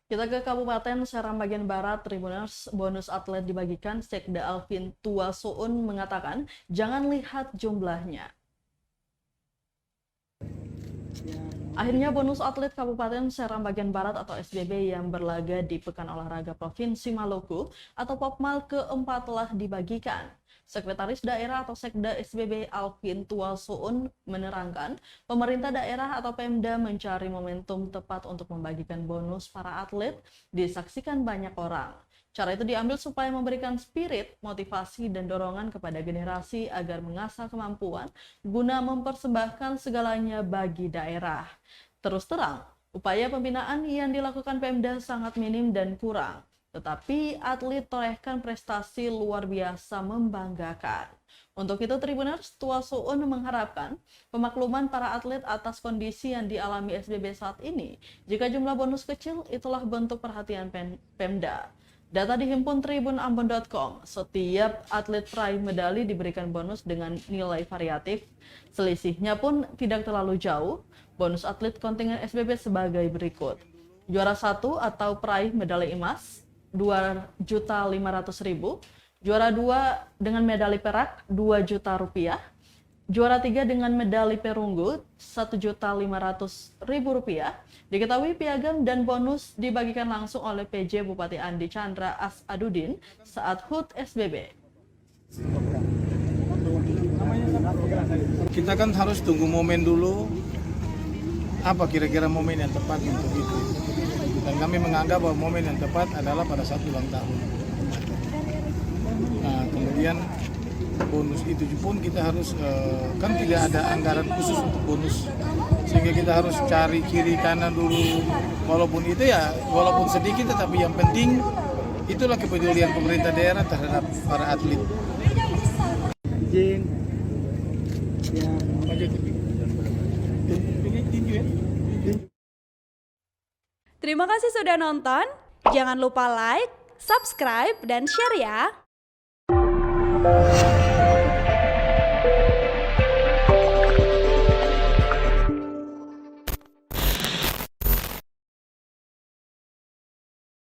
Kita ke Kabupaten Serang bagian Barat, Tribuners, bonus atlet dibagikan. Sekda Alvin Tua Suun mengatakan, jangan lihat jumlahnya. Akhirnya bonus atlet Kabupaten Serang bagian Barat atau SBB yang berlaga di Pekan Olahraga Provinsi Maluku atau Popmal keempat telah dibagikan. Sekretaris Daerah atau Sekda SBB Alvin Tua Suun menerangkan, pemerintah daerah atau Pemda mencari momentum tepat untuk membagikan bonus para atlet disaksikan banyak orang. Cara itu diambil supaya memberikan spirit, motivasi, dan dorongan kepada generasi agar mengasah kemampuan guna mempersembahkan segalanya bagi daerah. Terus terang, upaya pembinaan yang dilakukan Pemda sangat minim dan kurang. Tetapi atlet torehkan prestasi luar biasa membanggakan. Untuk itu Tribuners, Tua Suun mengharapkan pemakluman para atlet atas kondisi yang dialami SBB saat ini. Jika jumlah bonus kecil, itulah bentuk perhatian Pemda. Data dihimpun tribunambon.com, setiap atlet peraih medali diberikan bonus dengan nilai variatif. Selisihnya pun tidak terlalu jauh. Bonus atlet kontingen SBB sebagai berikut. Juara 1 atau peraih medali emas, Rp2.500.000. Juara 2 dengan medali perak, Rp2 juta. Juara 3 dengan medali perunggu, Rp1.500.000. Diketahui piagam dan bonus dibagikan langsung oleh PJ Bupati Andi Chandra Asadudin saat HUT SBB. Kita kan harus tunggu momen dulu, apa kira-kira momen yang tepat untuk itu. Dan kami menganggap bahwa momen yang tepat adalah pada saat ulang tahun. Nah, kemudian bonus itu pun kita harus, kan tidak ada anggaran khusus untuk bonus. Sehingga kita harus cari kiri kanan dulu. Walaupun itu ya, walaupun sedikit tetapi yang penting itulah kepedulian pemerintah daerah terhadap para atlet. Terima kasih sudah nonton. Jangan lupa like, subscribe, dan share ya.